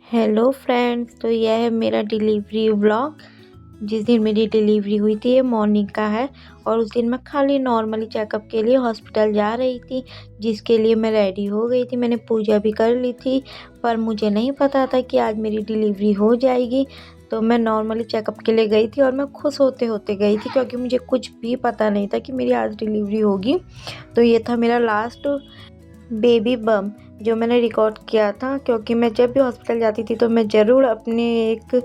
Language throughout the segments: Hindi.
हेलो फ्रेंड्स, तो यह है मेरा डिलीवरी व्लॉग। जिस दिन मेरी डिलीवरी हुई थी ये मॉर्निंग का है और उस दिन मैं खाली नॉर्मली चेकअप के लिए हॉस्पिटल जा रही थी, जिसके लिए मैं रेडी हो गई थी। मैंने पूजा भी कर ली थी, पर मुझे नहीं पता था कि आज मेरी डिलीवरी हो जाएगी। तो मैं नॉर्मली चेकअप के लिए गई थी और मैं खुश होते होते गई थी, क्योंकि मुझे कुछ भी पता नहीं था कि मेरी आज डिलीवरी होगी। तो ये था मेरा लास्ट बेबी बम जो मैंने रिकॉर्ड किया था, क्योंकि मैं जब भी हॉस्पिटल जाती थी तो मैं ज़रूर अपने एक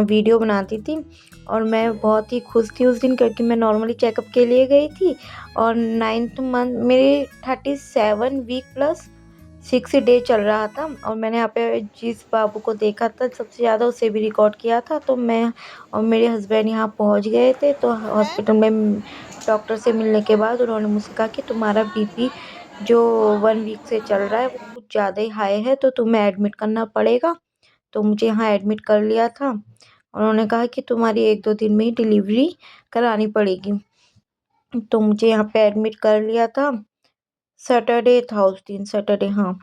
वीडियो बनाती थी। और मैं बहुत ही खुश थी उस दिन, क्योंकि मैं नॉर्मली चेकअप के लिए गई थी और 9th मंथ मेरे 37 वीक प्लस 6 डे चल रहा था। और मैंने यहाँ पे जिस बाबू को देखा था सबसे ज़्यादा उसे भी रिकॉर्ड किया था। तो मैं और मेरे हस्बैंड यहाँ पहुँच गए थे। तो हॉस्पिटल में डॉक्टर से मिलने के बाद उन्होंने मुझसे कहा कि तुम्हारा बीपी जो 1 वीक से चल रहा है वो कुछ ज़्यादा ही हाई है, तो तुम्हें एडमिट करना पड़ेगा। तो मुझे यहाँ एडमिट कर लिया था। उन्होंने कहा कि तुम्हारी 1-2 दिन में ही डिलीवरी करानी पड़ेगी। तो मुझे यहाँ पे एडमिट कर लिया था। सैटरडे था उस दिन, सैटरडे, हाँ।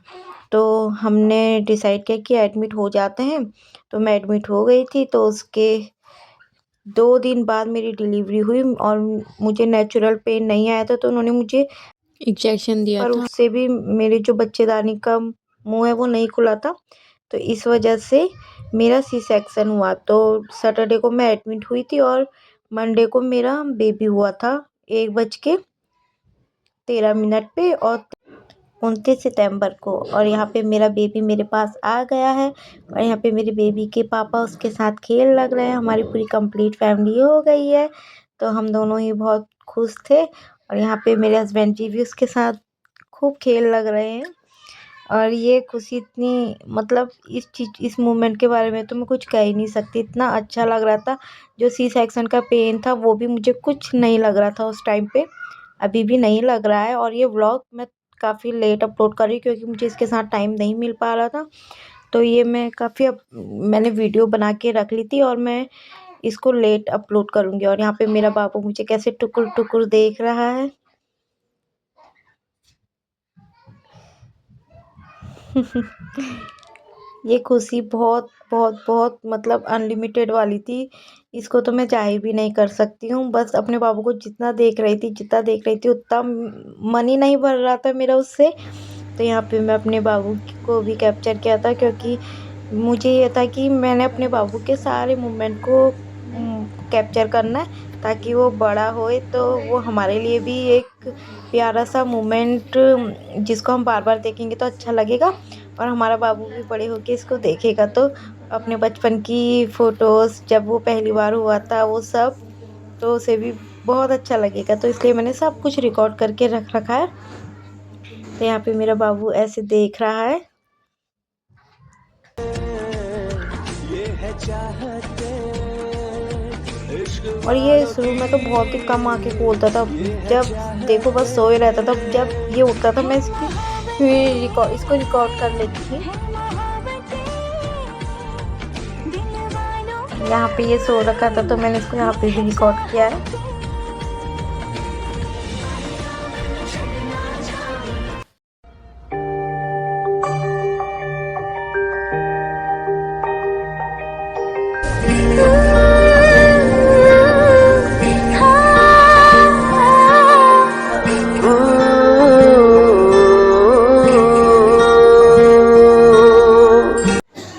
तो हमने डिसाइड किया कि एडमिट हो जाते हैं। तो मैं एडमिट हो गई थी। तो उसके 2 दिन बाद मेरी डिलीवरी हुई और मुझे नेचुरल पेन नहीं आया था, तो उन्होंने मुझे इंजेक्शन दिया पर था। उससे भी मेरे जो बच्चेदानी का मुंह है वो नहीं खुला था, तो इस वजह से मेरा सी सेक्शन हुआ। तो सैटरडे को मैं एडमिट हुई थी और मंडे को मेरा बेबी हुआ था 1:13 पे और 29 सितंबर को। और यहाँ पे मेरा बेबी मेरे पास आ गया है और यहाँ पे मेरे बेबी के पापा उसके साथ खेल लग रहे हैं। हमारी पूरी कंप्लीट फैमिली हो गई है, तो हम दोनों ही बहुत खुश थे। और यहाँ पे मेरे हस्बैंड जी भी उसके साथ खूब खेल लग रहे हैं। और ये खुशी इतनी, मतलब इस मोमेंट के बारे में तो मैं कुछ कह ही नहीं सकती। इतना अच्छा लग रहा था। जो सी सेक्शन का पेन था वो भी मुझे कुछ नहीं लग रहा था उस टाइम पे, अभी भी नहीं लग रहा है। और ये व्लॉग मैं काफ़ी लेट अपलोड कर रही हूँ, क्योंकि मुझे इसके साथ टाइम नहीं मिल पा रहा था। तो ये मैं मैंने वीडियो बना के रख ली थी और मैं इसको लेट अपलोड करूँगी। और यहाँ पे मेरा बाबू मुझे कैसे टुकुर टुकुर देख रहा है। ये खुशी बहुत बहुत बहुत, मतलब अनलिमिटेड वाली थी। इसको तो मैं जाहिर भी नहीं कर सकती हूँ। बस अपने बाबू को जितना देख रही थी उतना मन ही नहीं भर रहा था मेरा उससे। तो यहाँ पे मैं अपने बाबू को भी कैप्चर किया था, क्योंकि मुझे ये था कि मैंने अपने बाबू के सारे मोमेंट को कैप्चर करना है, ताकि वो बड़ा होए तो वो हमारे लिए भी एक प्यारा सा मोमेंट, जिसको हम बार बार देखेंगे तो अच्छा लगेगा। और हमारा बाबू भी बड़े होके इसको देखेगा तो अपने बचपन की फ़ोटोज़, जब वो पहली बार हुआ था वो सब, तो उसे भी बहुत अच्छा लगेगा। तो इसलिए मैंने सब कुछ रिकॉर्ड करके रख रखा है। तो यहाँ पे मेरा बाबू ऐसे देख रहा है। और ये शुरू में तो बहुत ही कम आँखें खोलता था, जब देखो बस सोए रहता था। जब ये उठता था मैं इसको रिकॉर्ड कर लेती थी। यहाँ पे ये सो रखा था तो मैंने इसको यहाँ पे भी रिकॉर्ड किया है।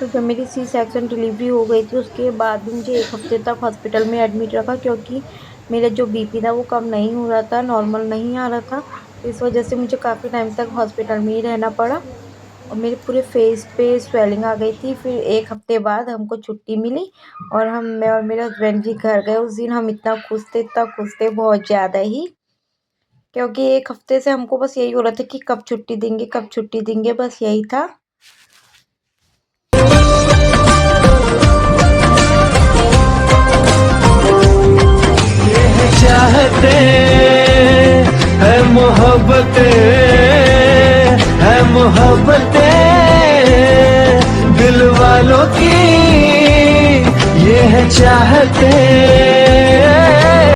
जब मेरी सी सेक्शन डिलीवरी हो गई थी उसके बाद भी मुझे 1 हफ्ते तक हॉस्पिटल में एडमिट रखा, क्योंकि मेरा जो बीपी था वो कम नहीं हो रहा था, नॉर्मल नहीं आ रहा था। इस वजह से मुझे काफ़ी टाइम तक हॉस्पिटल में ही रहना पड़ा और मेरे पूरे फेस पे स्वेलिंग आ गई थी। फिर 1 हफ्ते बाद हमको छुट्टी मिली और मैं और मेरे हस्बैंड जी घर गए। उस दिन हम इतना खुश थे, बहुत ज़्यादा ही, क्योंकि 1 हफ्ते से हमको बस यही हो रहा था कि कब छुट्टी देंगे, बस यही था। चाहते है मोहब्बतें दिल वालों की, ये है चाहते।